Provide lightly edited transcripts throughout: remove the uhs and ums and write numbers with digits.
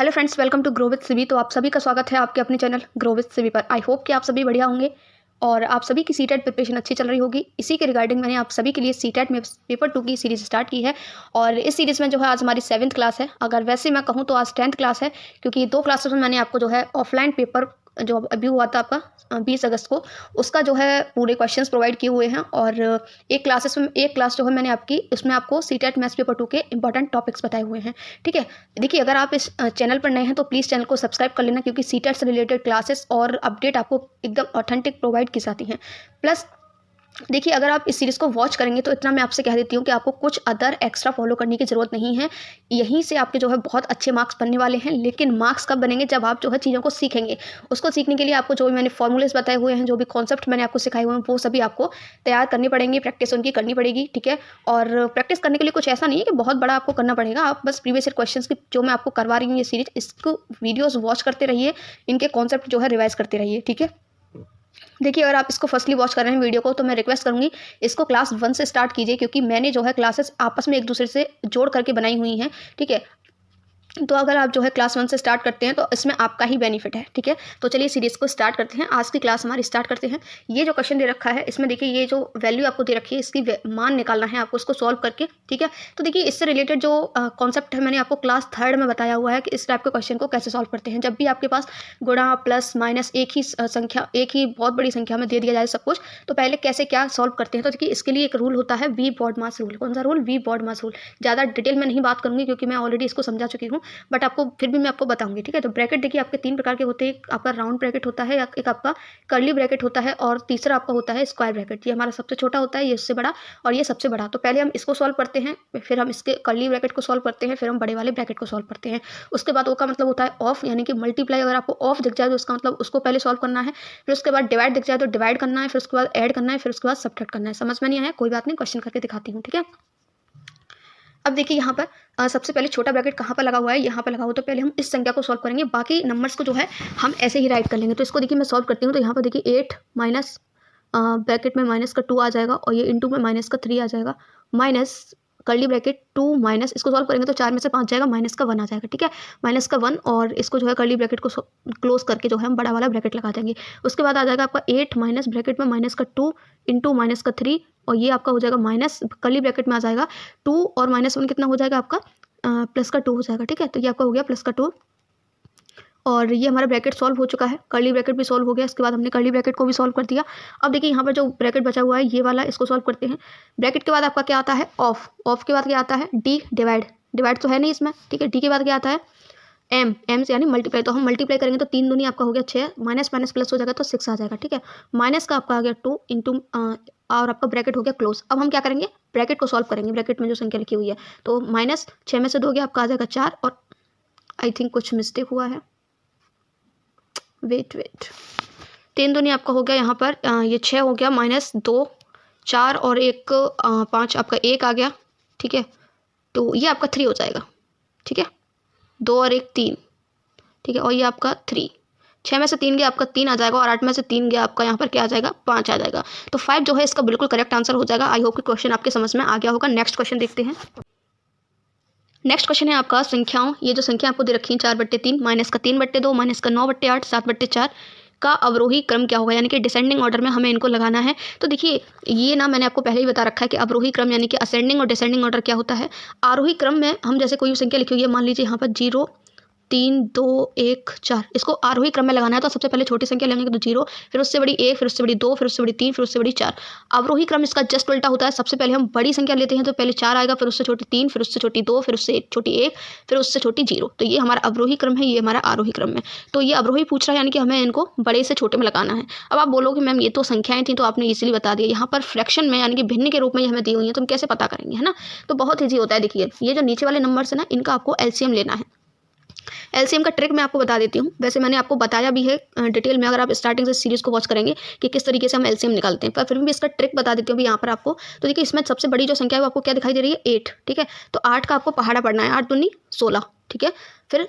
Hello friends, welcome to grow with सिवी। तो आप सभी का स्वागत है आपके अपने चैनल ग्रो विद सिवी पर। आई होप कि आप सभी बढ़िया होंगे और आप सभी की सीटेट प्रिपरेशन अच्छी चल रही होगी। इसी के रिगार्डिंग मैंने आप सभी के लिए सीटेट में पेपर 2 की सीरीज़ स्टार्ट की है और इस सीरीज़ में जो है आज हमारी 7th क्लास है। अगर वैसे मैं कहूँ तो आज 10th क्लास है, क्योंकि 2 क्लासेस में मैंने आपको जो है ऑफलाइन पेपर जो अभी हुआ था आपका 20 अगस्त को, उसका जो है पूरे क्वेश्चंस प्रोवाइड किए हुए हैं और एक क्लास जो है मैंने आपकी उसमें आपको सीटेट मैथ्स पेपर 2 के इंपॉर्टेंट टॉपिक्स बताए हुए हैं। ठीक है, देखिए अगर आप इस चैनल पर नए हैं तो प्लीज़ चैनल को सब्सक्राइब कर लेना, क्योंकि सीटेट से रिलेटेड क्लासेस और अपडेट आपको एकदम ऑथेंटिक प्रोवाइड की जाती हैं। प्लस देखिए, अगर आप इस सीरीज़ को वॉच करेंगे तो इतना मैं आपसे कह देती हूँ कि आपको कुछ अदर एक्स्ट्रा फॉलो करने की ज़रूरत नहीं है। यहीं से आपके जो है बहुत अच्छे मार्क्स बनने वाले हैं। लेकिन मार्क्स कब बनेंगे? जब आप जो है चीज़ों को सीखेंगे। उसको सीखने के लिए आपको जो भी मैंने फॉर्मूलेस बताए हुए हैं, जो भी कॉन्सेप्ट मैंने आपको सिखाए हुए हैं, वो सभी आपको तैयार करने पड़ेंगे, प्रैक्टिस उनकी करनी पड़ेगी। ठीक है, और प्रैक्टिस करने के लिए कुछ ऐसा नहीं है कि बहुत बड़ा आपको करना पड़ेगा। आप बस प्रीवियस ईयर क्वेश्चंस की जो मैं आपको करवा रही हूँ ये सीरीज, इसको वीडियोज़ वॉच करते रहिए, इनके कॉन्सेप्ट जो है रिवाइज करते रहिए। ठीक है, देखिए अगर आप इसको फर्स्टली वॉच कर रहे हैं वीडियो को, तो मैं रिक्वेस्ट करूंगी इसको क्लास 1 से स्टार्ट कीजिए, क्योंकि मैंने जो है क्लासेस आपस में एक दूसरे से जोड़ करके बनाई हुई हैं। ठीक है, तो अगर आप जो है क्लास 1 से स्टार्ट करते हैं तो इसमें आपका ही बेनिफिट है। ठीक है, तो चलिए सीरीज़ को स्टार्ट करते हैं। आज की क्लास हमारी स्टार्ट करते हैं। ये जो क्वेश्चन दे रखा है, इसमें देखिए ये जो वैल्यू आपको दे रखी है, इसकी मान निकालना है आपको, इसको सॉल्व करके। ठीक है, तो देखिए इससे रिलेटेड जो कॉन्सेप्ट है मैंने आपको क्लास 3rd में बताया हुआ है कि इस टाइप के क्वेश्चन को कैसे सॉल्व करते हैं। जब भी आपके पास गुणा प्लस माइनस एक ही संख्या, एक ही बहुत बड़ी संख्या में दे दिया जाए सब कुछ, तो पहले कैसे क्या सॉल्व करते हैं। तो देखिए इसके लिए एक रूल होता है, वी बॉड मास रूल। कौन सा rule? V BODMAS rule. ज़्यादा डिटेल में नहीं बात करूँगी क्योंकि मैं ऑलरेडी इसको समझा चुकी हूँ, बट आपको फिर भी मैं आपको बताऊंगी। ठीक है, तो ब्रैकेट देखिए आपके 3 प्रकार के होते हैं। एक आपका राउंड ब्रैकेट होता है, एक आपका कर्ली ब्रैकेट होता है और तीसरा आपका होता है स्क्वायर ब्रैकेट। ये हमारा सबसे छोटा होता है, ये इससे बड़ा और ये सबसे बड़ा। तो पहले हम इसको सॉल्व करते हैं, फिर हम इसके कर्ली ब्रैकेट को सॉल्व करते हैं, फिर हम बड़े वाले ब्रैकेट को सॉल्व करते हैं। उसके बाद वो का मतलब होता है ऑफ, यानी कि मल्टीप्लाई। अगर आपको ऑफ दिख जाए तो उसका मतलब उसको पहले सॉल्व करना है। फिर उसके बाद डिवाइड दिख जाए तो डिवाइड करना है, फिर उसके बाद ऐड करना है, फिर उसके बाद सब्ट्रैक्ट करना है। समझ में नहीं आया कोई बात नहीं, क्वेश्चन करके दिखाती हूँ। ठीक है, अब देखिए यहाँ पर सबसे पहले छोटा ब्रैकेट कहाँ पर लगा हुआ है, यहाँ पर लगा हुआ। तो पहले हम इस संख्या को सॉल्व करेंगे, बाकी नंबर्स को जो है हम ऐसे ही राइट कर लेंगे। तो इसको देखिए मैं सॉल्व करती हूँ। तो यहाँ पर देखिए 8 माइनस ब्रैकेट में माइनस का 2 आ जाएगा और ये इंटू में माइनस का 3 आ जाएगा, माइनस कर्ली ब्रैकेट 2 माइनस, इसको सॉल्व करेंगे तो 4 में से 5 जाएगा, माइनस का 1 आ जाएगा। ठीक है, माइनस का 1 और इसको जो है कर्ली ब्रैकेट को क्लोज करके जो है हम बड़ा वाला ब्रैकेट लगा देंगे। उसके बाद आ जाएगा आपका 8 माइनस ब्रैकेट में माइनस का 2 इंटू माइनस का 3 और ये आपका हो जाएगा माइनस कर्ली ब्रैकेट में आ जाएगा 2 और माइनस 1 कितना हो जाएगा आपका प्लस का 2 हो जाएगा। ठीक है, तो ये आपका हो गया प्लस का 2 और ये हमारा ब्रैकेट सॉल्व हो चुका है। कर्ली ब्रैकेट भी सॉल्व हो गया, इसके बाद हमने कर्ली ब्रैकेट को भी सॉल्व कर दिया। अब देखिए यहाँ पर जो ब्रैकेट बचा हुआ है ये वाला, इसको सॉल्व करते हैं। ब्रैकेट के बाद आपका क्या आता है? ऑफ। ऑफ के बाद क्या आता है? डी। डिवाइड। डिवाइड तो है नहीं इसमें। ठीक है, डी के बाद क्या आता है? एम। एम से यानी मल्टीप्लाई। तो हम मल्टीप्लाई करेंगे तो 3 दूनी आपका हो गया 6, माइनस माइनस प्लस हो जाएगा तो 6 आ जाएगा। ठीक है, माइनस का आपका आ गया 2 इंटू और आपका ब्रैकेट हो गया क्लोज। अब हम क्या करेंगे? ब्रैकेट को सॉल्व करेंगे। ब्रैकेट में जो संख्या लिखी हुई है, तो माइनस 6 में से 2 गया आपका आ जाएगा 4 और आई थिंक कुछ मिस्टेक हुआ है, वेट 3 दूनी आपका हो गया यहाँ पर ये 6 हो गया, माइनस 2 4 और 1 5 आपका 1 आ गया। ठीक है, तो ये आपका 3 हो जाएगा। ठीक है, 2 और 1 3। ठीक है, और ये आपका 3, 6 में से 3 गया आपका 3 आ जाएगा और 8 में से 3 गया आपका यहाँ पर क्या आ जाएगा? 5 आ जाएगा। तो 5 जो है इसका बिल्कुल करेक्ट आंसर हो जाएगा। आई होप कि क्वेश्चन आपके समझ में आ गया होगा। नेक्स्ट क्वेश्चन देखते हैं। नेक्स्ट क्वेश्चन है आपका संख्याओं। ये जो संख्या आपको दे रखी है 4/3, माइनस का 3/2, माइनस का 9/8, 7/4 का अवरोही क्रम क्या होगा, यानी कि डिसेंडिंग ऑर्डर में हमें इनको लगाना है। तो देखिए ये ना मैंने आपको पहले ही बता रखा है कि अवरोही क्रम यानी कि असेंडिंग और डिसेंडिंग ऑर्डर क्या होता है। आरोही क्रम में हम जैसे कोई संख्या लिखी हुई है, मान लीजिए यहाँ पर 0 3 2 1 4, इसको आरोही क्रम में लगाना है। तो सबसे पहले छोटी संख्या लेंगे तो 0, फिर उससे बड़ी 1, फिर उससे बड़ी 2, फिर उससे बड़ी 3, फिर उससे बड़ी 4। अवरोही क्रम इसका जस्ट उल्टा होता है। सबसे पहले हम बड़ी संख्या लेते हैं तो पहले 4 आएगा, फिर उससे छोटी 3, फिर उससे छोटी 2, फिर उससे छोटी 1, फिर उससे छोटी 0। तो ये हमारा अवरोही क्रम है, ये हमारा आरोही क्रम है। तो ये अवरोही पूछ रहा है, यानी कि हमें इनको बड़े से छोटे में लगाना है। अब आप बोलोगे मैम ये तो संख्याएं थी, तो आपने इजीली बता दिया। यहाँ पर फ्रैक्शन में यानी कि भिन्न के रूप में हमें दी हुई है, तो हम कैसे पता करेंगे, है ना? तो बहुत ईजी होता है। देखिए ये जो नीचे वाले नंबर है ना, इनका आपको एलसीएम लेना है। एलसीएम का ट्रिक मैं आपको बता देती हूँ। वैसे मैंने आपको बताया भी है डिटेल में, अगर आप स्टार्टिंग से सीरीज को वॉच करेंगे कि किस तरीके से हम एलसीएम निकालते हैं, पर फिर भी इसका ट्रिक बता देती हूँ अभी यहाँ पर आपको। तो देखिए इसमें सबसे बड़ी जो संख्या है वो आपको क्या दिखाई दे रही है? 8। ठीक है, तो 8 का आपको पहाड़ा पढ़ना है। 8 दूनी 16। ठीक है, फिर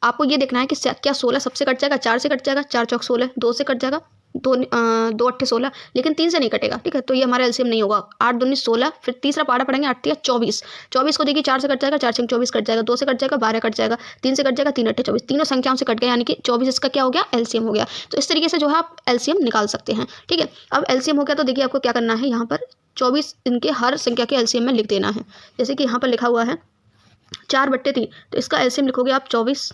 आपको ये देखना है कि क्या 16 सबसे कट जाएगा? 4 से कट जाएगा, 4 चौक 16, 2 से कट जाएगा, दो अट्ठे 16, लेकिन 3 से नहीं कटेगा, ठीक है। तो ये हमारा एलसीएम नहीं होगा। 8 दूनी 16, फिर तीसरा पहाड़ा पढ़ेंगे 8 तिया 24। 24 को देखिए 4 से कट जाएगा, 4 से 24 कट जाएगा, 2 से कट जाएगा, 12 कट जाएगा, 3 से कट जाएगा, 3 अट्ठे 24, तीनों संख्याओं से कट गया, यानी कि 24 इसका क्या हो गया, एलसीएम हो गया। तो इस तरीके से जो है आप एलसीएम निकाल सकते हैं, ठीक है। अब एलसीएम हो गया तो देखिए आपको क्या करना है, यहाँ पर 24 इनके हर संख्या के एलसीएम में लिख देना है। जैसे कि यहाँ पर लिखा हुआ है 4/3, तो इसका एलसीएम लिखोगे आप 24,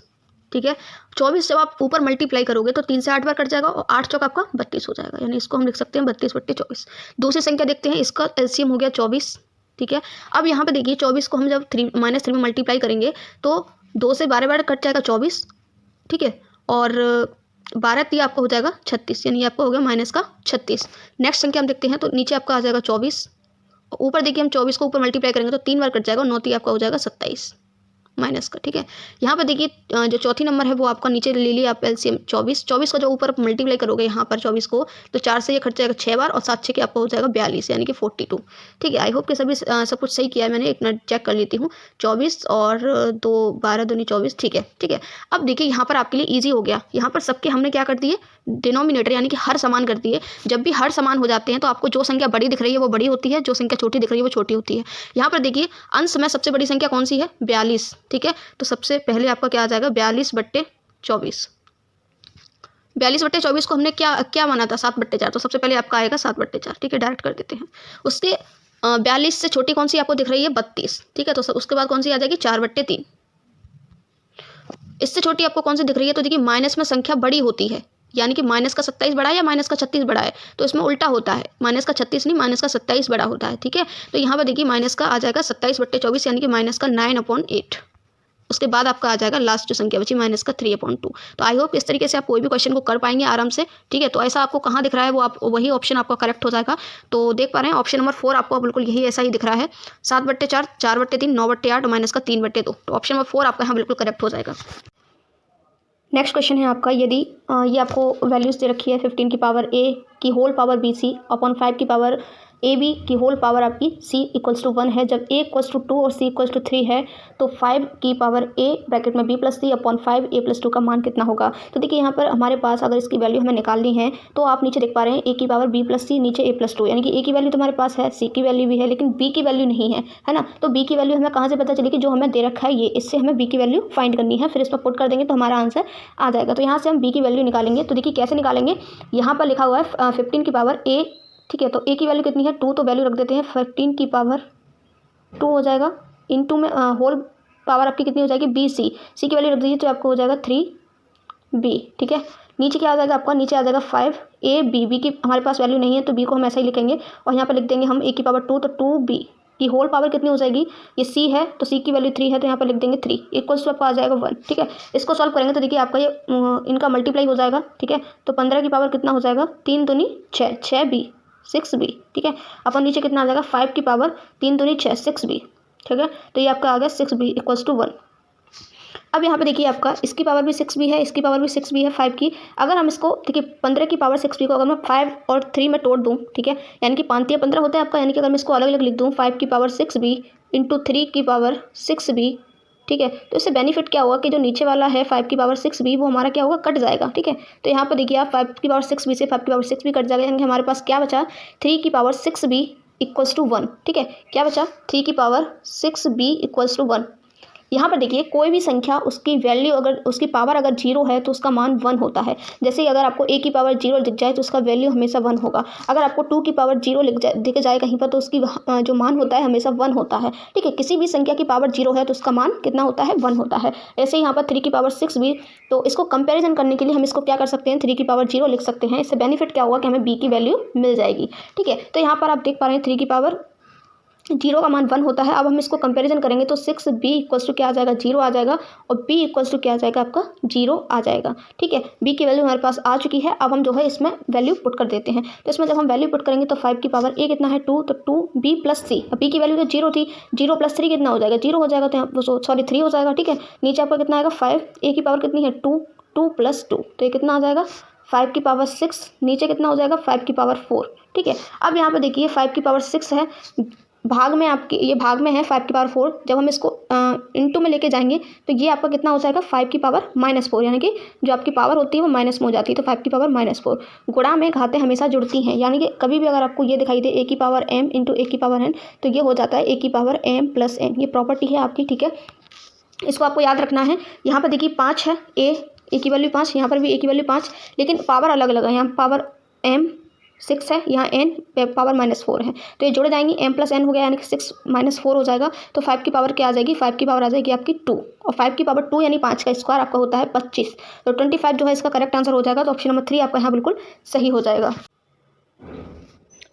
ठीक है। 24 जब आप ऊपर मल्टीप्लाई करोगे तो 3 से 8 बार कट जाएगा और 8 चौक आपका 32 हो जाएगा, यानी इसको हम लिख सकते हैं 32/24। दूसरी संख्या देखते हैं, इसका एलसीएम हो गया 24, ठीक है। अब यहाँ पे देखिए 24 को हम जब -3 में मल्टीप्लाई करेंगे तो 2 से 12 बार कट जाएगा 24, ठीक है, और 12 तिया आपका हो जाएगा 36, यानी आपका हो गया -36। नेक्स्ट संख्या हम देखते हैं, तो नीचे आपका आ जाएगा 24, ऊपर देखिए हम 24 को ऊपर मल्टीप्लाई करेंगे तो 3 बार कट जाएगा और 9 तिया आपका हो जाएगा 27 माइनस का, ठीक है। यहाँ पर देखिए जो चौथी नंबर है वो आपका नीचे ले लिया आप एलसीएम 24 का जो ऊपर मल्टीप्लाई करोगे यहाँ पर 24 को, तो 4 से ये कट जाएगा 6 बार और 7 6 के आपको हो जाएगा 42, यानी कि 42, ठीक है। आई होप कि सभी सब कुछ सही किया है मैंने, एक मिनट चेक कर लेती हूँ। 24 और 2 12 दूनी 24, ठीक है, ठीक है। अब देखिए यहाँ पर आपके लिए ईजी हो गया, यहाँ पर सबके हमने क्या कर दिए, डिनोमिनेटर यानी कि हर समान कर दिए। जब भी हर समान हो जाते हैं तो आपको जो संख्या बड़ी दिख रही है वो बड़ी होती है, जो संख्या छोटी दिख रही है वो छोटी होती है। यहाँ पर देखिए अंश में सबसे बड़ी संख्या कौन सी है, 42, ठीक है। तो सबसे पहले आपका क्या आ जाएगा, 42/24। 42/24 को हमने क्या क्या माना था, 7/4, तो सबसे पहले आपका आएगा 7/4, ठीक है, डायरेक्ट कर देते हैं। उसके 42 से छोटी कौन सी आपको दिख रही है, 32, ठीक है। तो उसके बाद कौन सी आ जाएगी, 4/3। इससे छोटी आपको कौन सी दिख रही है, तो देखिए माइनस में संख्या बड़ी होती है, यानी कि माइनस का 27 बड़ा है या माइनस का 36 बड़ा है, तो इसमें उल्टा होता है, माइनस का 36 नहीं माइनस का 27 बड़ा होता है, ठीक है। तो यहाँ पर देखिए माइनस का आ जाएगा 27/24, यानी कि माइनस का 9/8। उसके बाद आपका आ जाएगा लास्ट जो संख्या बची माइनस का 3/2। तो आई होप इस तरीके से आप कोई भी क्वेश्चन को कर पाएंगे आराम से, ठीक है। तो ऐसा आपको कहाँ दिख रहा है वो आप वही ऑप्शन आपका करेक्ट हो जाएगा। तो देख पा रहे हैं ऑप्शन नंबर 4 आपको बिल्कुल यही ऐसा ही दिख रहा है, 7/4, 4/3, 9/8 माइनस का 3/2। तो ऑप्शन नंबर 4 आपका यहाँ बिल्कुल करेक्ट हो जाएगा। नेक्स्ट क्वेश्चन है आपका, यदि ये आपको वैल्यूज़ दे रखी है 15 की पावर a की होल पावर bc अपॉन 5 की पावर ab की होल पावर आपकी c इक्वल्स टू 1 है। जब a इक्वल्स टू 2 और c इक्वल्स टू 3 है तो 5 की पावर a ब्रैकेट में b plus c upon 5 a plus 2 का मान कितना होगा। तो देखिए यहाँ पर हमारे पास अगर इसकी वैल्यू हमें निकालनी है तो आप नीचे देख पा रहे हैं a की पावर b प्लस c, नीचे a प्लस 2, यानी कि a की वैल्यू तो हमारे पास है, c की वैल्यू भी है, लेकिन b की वैल्यू नहीं है ना। तो b की वैल्यू हमें कहाँ से पता चलेगी, जो हमें दे रखा है ये, इससे हमें b की वैल्यू फाइंड करनी है, फिर इसमें पुट कर देंगे तो हमारा आंसर आ जाएगा। तो यहाँ से हम b की वैल्यू निकालेंगे। तो देखिए कैसे निकालेंगे, यहाँ पर लिखा हुआ है 15 की पावर a, ठीक है। तो a की वैल्यू कितनी है, 2, तो वैल्यू रख देते हैं 15 की पावर 2 हो जाएगा, इनटू में होल पावर आपकी कितनी हो जाएगी, bc, c की वैल्यू रख दीजिए तो आपको हो जाएगा 3b, ठीक है। नीचे क्या आ जाएगा आपका, नीचे आ जाएगा 5ab, b की हमारे पास वैल्यू नहीं है तो b को हम ऐसा ही लिखेंगे और यहाँ पर लिख देंगे हम a की पावर 2, तो 2b की होल पावर कितनी हो जाएगी, ये c है तो c की वैल्यू 3 है तो यहाँ पर लिख देंगे 3 इक्वल्स टू आपका आ जाएगा 1, ठीक है। इसको सॉल्व करेंगे तो देखिए आपका ये इनका मल्टीप्लाई हो जाएगा, ठीक है। तो 15 की पावर कितना हो जाएगा, 3 दूनी 6, 6b 6b, ठीक है। अपन नीचे कितना आ जाएगा, 5 की पावर 3 दूनी 6, 6b, ठीक है। तो ये आपका आ गया 6b इक्वल्स टू 1। अब यहाँ पे देखिए आपका इसकी पावर भी 6b है, इसकी पावर भी 6b है 5 की। अगर हम इसको देखिए 15 की पावर 6b को अगर मैं 5 और 3 में तोड़ दूँ, ठीक है, यानी कि 5 या 15 होता है आपका, यानी कि अगर मैं इसको अलग अलग लिख दूँ 5 की पावर 6b इंटू 3 की पावर 6b, ठीक है। तो इससे बेनिफिट क्या होगा कि जो नीचे वाला है 5 की पावर 6b वो हमारा क्या होगा, कट जाएगा, ठीक है। तो यहाँ पर देखिए आप 5 की पावर 6b से 5 की पावर 6b कट जाएगा, यानी कि हमारे पास क्या बचा, 3 की पावर 6b इक्वल्स टू 1, ठीक है। क्या बचा, 3 की पावर 6b इक्वल्स टू 1। यहाँ पर देखिए कोई भी संख्या उसकी वैल्यू अगर उसकी पावर अगर 0 है तो उसका मान 1 होता है। जैसे अगर आपको a की पावर 0 दिख जाए तो उसका वैल्यू हमेशा 1 होगा। अगर आपको 2 की पावर 0 दिख जाए कहीं पर तो उसकी जो मान होता है हमेशा 1 होता है, ठीक है। किसी भी संख्या की पावर 0 है तो उसका मान कितना होता है, 1 होता है। ऐसे यहाँ पर 3 की पावर 6b, तो इसको कंपेरिजन करने के लिए हम इसको क्या कर सकते हैं, 3 की पावर 0 लिख सकते हैं। इससे बेनिफिट क्या होगा कि हमें b की वैल्यू मिल जाएगी, ठीक है। तो यहाँ पर आप देख पा रहे हैं 3 की पावर 0 का मान 1 होता है। अब हम इसको कंपैरिजन करेंगे तो 6b इक्वल्स टू क्या आ जाएगा, 0 आ जाएगा और b इक्वल्स टू क्या आ जाएगा आपका, 0 आ जाएगा, ठीक है। b की वैल्यू हमारे पास आ चुकी है। अब हम जो है इसमें वैल्यू पुट कर देते हैं। तो इसमें जब हम वैल्यू पुट करेंगे तो 5 की पावर a कितना है 2, तो 2b प्लस c। अब b की वैल्यू तो 0 थी, 0 प्लस 3 कितना हो जाएगा, 0 हो जाएगा, तो सॉरी 3 हो जाएगा, ठीक है। नीचे आपका कितना आएगा 5, a की पावर कितनी है 2, 2 प्लस 2, तो ये कितना आ जाएगा 5 की पावर 6, नीचे कितना हो जाएगा 5 की पावर 4, ठीक है। अब यहाँ पे देखिए 5 की पावर 6 है, भाग में आपकी ये भाग में है 5 की पावर 4, जब हम इसको इनटू में लेके जाएंगे तो ये आपका कितना हो जाएगा 5 की पावर -4, यानी कि जो आपकी पावर होती है वो माइनस में हो जाती है, तो 5 की पावर -4। गुणा में घातें हमेशा जुड़ती हैं, यानी कि कभी भी अगर आपको ये दिखाई दे a की पावर m इंटू a की पावर n, तो ये हो जाता है a की पावर m प्लस n। ये प्रॉपर्टी है आपकी, ठीक है, इसको आपको याद रखना है। यहाँ पर देखिए 5 है, a की वैल्यू 5, यहाँ पर भी a की वैल्यू 5, लेकिन पावर अलग अलग है। यहाँ पावर m 6 है, यहाँ n पावर -4 है, तो ये जुड़ जाएंगी, m प्लस n हो गया, यानी कि 6 -4 हो जाएगा, तो 5 की पावर क्या आ जाएगी, 5 की पावर आ जाएगी आपकी 2, और 5 की पावर 2 यानी 5 का स्क्वायर आपका होता है 25, तो 25 जो है इसका करेक्ट आंसर हो जाएगा, तो ऑप्शन नंबर 3 आपका यहाँ बिल्कुल सही हो जाएगा।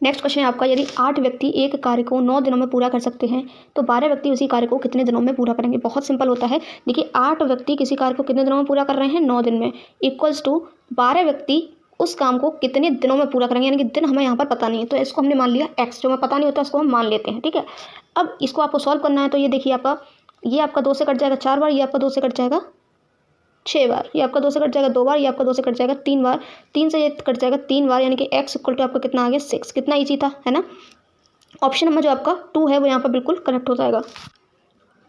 नेक्स्ट क्वेश्चन है आपका, यदि 8 व्यक्ति एक कार्य को 9 दिनों में पूरा कर सकते हैं तो 12 व्यक्ति उसी कार्य को कितने दिनों में पूरा करेंगे। बहुत सिंपल होता है, देखिए 8 व्यक्ति किसी कार्य को कितने दिनों में पूरा कर रहे हैं, 9 दिन में, इक्वल्स टू 12 व्यक्ति उस काम को कितने दिनों में पूरा करेंगे, यानी कि दिन हमें यहाँ पर पता नहीं है, तो इसको हमने मान लिया x, जो हमें पता नहीं होता उसको हम मान लेते हैं, ठीक है। अब इसको आपको सॉल्व करना है, तो ये देखिए आपका, ये आपका 2 से कट जाएगा 4 बार, ये आपका 2 से कट जाएगा 6 बार, ये आपका 2 से कट जाएगा 2 बार, ये आपका 2 से कट जाएगा 3 बार, 3 से ये कट जाएगा 3 बार, यानी कि x इक्वल टू आपका कितना आ गया 6। कितना ईजी था, है ना। ऑप्शन नंबर जो आपका 2 है वो यहाँ पर बिल्कुल करेक्ट हो जाएगा।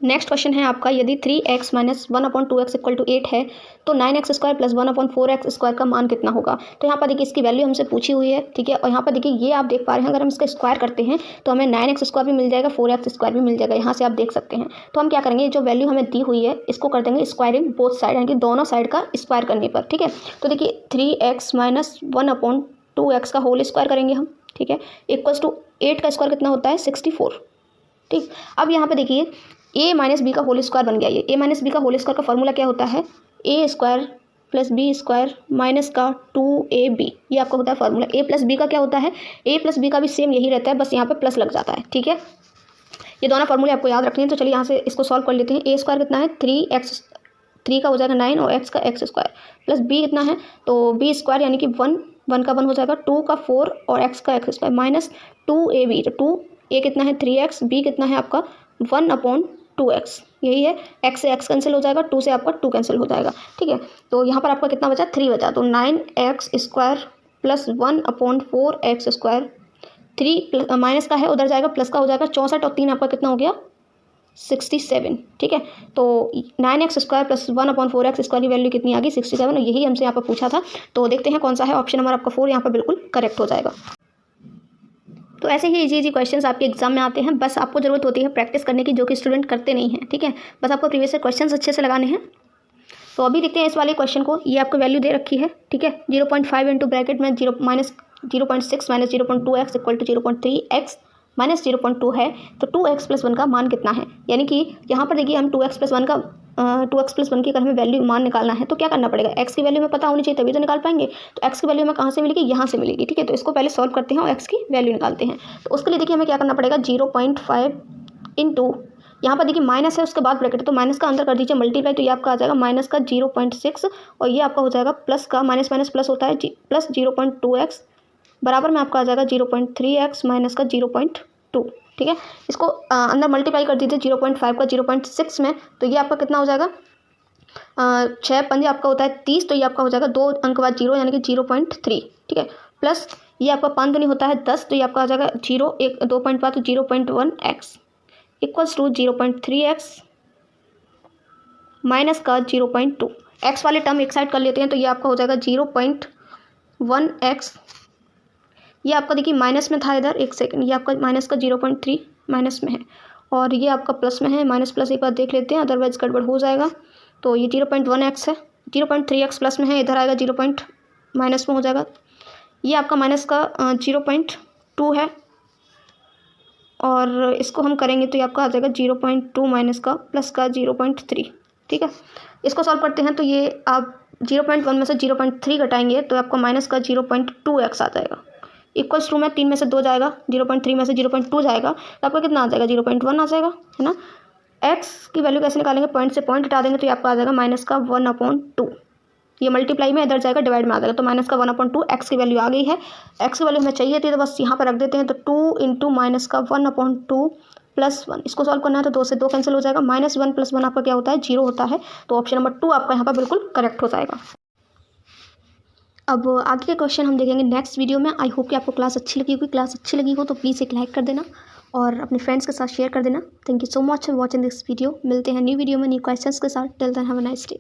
नेक्स्ट क्वेश्चन है आपका, यदि 3x minus 1/2x equal to 8 है तो 9x square plus 1/4x square का मान कितना होगा। तो यहाँ पर देखिए इसकी वैल्यू हमसे पूछी हुई है, ठीक है, और यहाँ पर देखिए ये आप देख पा रहे हैं, अगर हम इसका स्क्वायर करते हैं तो हमें 9x स्क्वायर भी मिल जाएगा, 4x स्क्वायर भी मिल जाएगा, यहाँ से आप देख सकते हैं। तो हम क्या करेंगे, जो वैल्यू हमें दी हुई है इसको कर देंगे स्क्वायरिंग बोथ साइड, यानी कि दोनों साइड का स्क्वायर करने पर, ठीक है। तो देखिए 3x माइनस 1/2x का होल स्क्वायर करेंगे हम, ठीक है, इक्वल्स टू 8 का स्क्वायर कितना होता है 64, ठीक। अब यहाँ पे देखिए a माइनस बी का होल स्क्वायर बन गया, ये a माइनस बी का होल स्क्वायर का फॉर्मूला क्या होता है, a square plus b square minus का 2ab, ये आपका होता है फॉर्मूला। a प्लस बी का क्या होता है, a प्लस बी का भी सेम यही रहता है, बस यहाँ पे प्लस लग जाता है, ठीक है। ये दोनों फॉर्मूले आपको याद रखने हैं, तो चलिए यहाँ से इसको सॉल्व कर लेते हैं। a स्क्वायर कितना है 3x, 3 का हो जाएगा 9 और x का x स्क्वायर, प्लस b कितना है, तो b स्क्वायर यानी कि 1 का 1 हो जाएगा, 2 का 4 और x का x स्क्वायर माइनस 2ab, तो 2a कितना है 3x, b कितना है आपका 1/2x, यही है, x से x कैंसिल हो जाएगा, 2 से आपका 2 कैंसिल हो जाएगा, ठीक है। तो यहाँ पर आपका कितना बचा 3 बचा, तो 9x square plus 1/4x square, 3 plus minus का है उधर जाएगा, प्लस का हो जाएगा 64, और 3 आपका कितना हो गया 67, ठीक है। तो 9x square plus 1/4x square की वैल्यू कितनी आ गई 67, और यही हमसे यहाँ पर पूछा था। तो देखते हैं कौन सा है, ऑप्शन नंबर आपका 4 यहाँ पर बिल्कुल करेक्ट हो जाएगा। तो ऐसे ही इजी क्वेश्चंस आपके एग्जाम में आते हैं, बस आपको ज़रूरत होती है प्रैक्टिस करने की, जो कि स्टूडेंट करते नहीं हैं, ठीक है। बस आपको प्रीवियस क्वेश्चंस अच्छे से लगाने हैं। तो अभी देखते हैं इस वाले क्वेश्चन को, ये आपको वैल्यू दे रखी है, ठीक है, 0.5 इंटू ब्रैकेट में 0 minus 0.6 minus 0.2x equal to 0.3x minus 0.2 है, तो 2x प्लस 1 का मान कितना है। यानी कि यहाँ पर देखिए हम 2x प्लस 1 का 2x प्लस 1 की अगर हमें वैल्यू मान निकालना है तो क्या करना पड़ेगा, x की वैल्यू हमें पता होनी चाहिए तभी तो निकाल पाएंगे। तो x की वैल्यू हमें कहाँ से मिलेगी, यहाँ से मिलेगी, ठीक है। तो इसको पहले सॉल्व करते हैं और x की वैल्यू निकालते हैं। तो उसके लिए देखिए हमें क्या करना पड़ेगा, 0.5 इंटू, यहाँ पर देखिए माइनस है उसके बाद ब्रैकेट, तो माइनस का अंदर कर दीजिए मल्टीप्लाई, तो ये आपका आ जाएगा माइनस का 0.6, और ये आपका हो जाएगा प्लस का, माइनस माइनस प्लस होता है, प्लस 0.2x बराबर में आपका आ जाएगा 0.3x माइनस का 0.2, ठीक है। इसको अंदर मल्टीप्लाई कर दीजिए 0.5 का 0.6 में, तो ये आपका कितना हो जाएगा 6 पंजे आपका होता है 30, तो ये आपका हो जाएगा 2 अंक बाद 0 यानी कि 0.3, ठीक है। प्लस ये आपका 5 नहीं होता है 10, तो ये आपका आ जाएगा 0 1 2.5 तो 0.1x equals to 0.3x minus का 0.2। x वाले टर्म एक साइड कर लेते हैं, तो ये आपका हो जाएगा 0.1x, ये आपका देखिए माइनस में था इधर, एक सेकंड, ये आपका माइनस का 0.3 माइनस में है, और ये आपका प्लस में है, माइनस प्लस एक बार देख लेते हैं अदरवाइज गड़बड़ हो जाएगा। तो ये 0.1x है, 0.3x प्लस में है, इधर आएगा 0. माइनस में हो जाएगा, ये आपका माइनस का 0.2 है, और इसको हम करेंगे तो ये आपका आ जाएगा 0.2 माइनस का प्लस का 0.3, ठीक है। इसको सॉल्व करते हैं तो ये आप 0.1 में से 0.3 घटाएंगे तो आपका माइनस का 0.2x आ जाएगा, इक्वल्स टू में 3 में से 2 जाएगा, 0.3 में से 0.2 जाएगा, तो आपका कितना आ जाएगा 0.1 आ जाएगा, है ना। x की वैल्यू कैसे निकालेंगे, पॉइंट से पॉइंट हटा देंगे तो ये आपका आ जाएगा माइनस का 1/2, ये मल्टीप्लाई में इधर जाएगा डिवाइड में आ जाएगा, तो माइनस का 1/2 x की वैल्यू आ गई है। x की वैल्यू हमें चाहिए थी तो बस यहाँ पर रख देते हैं, तो 2 इंटू माइनस का 1/2 प्लस 1, इसको सॉल्व करना है तो 2 से 2 कैंसिल हो जाएगा, -1 + 1 आपका क्या होता है 0 होता है, तो ऑप्शन नंबर 2 आपका यहाँ पर बिल्कुल करेक्ट हो जाएगा। अब आगे के क्वेश्चन हम देखेंगे नेक्स्ट वीडियो में। आई होप कि आपको क्लास अच्छी लगी होगी, क्लास अच्छी लगी हो तो प्लीज़ एक लाइक कर देना, और अपने फ्रेंड्स के साथ शेयर कर देना। Thank you so much for watching this video. मिलते हैं न्यू वीडियो में न्यू क्वेश्चंस के साथ। Till then have a nice day.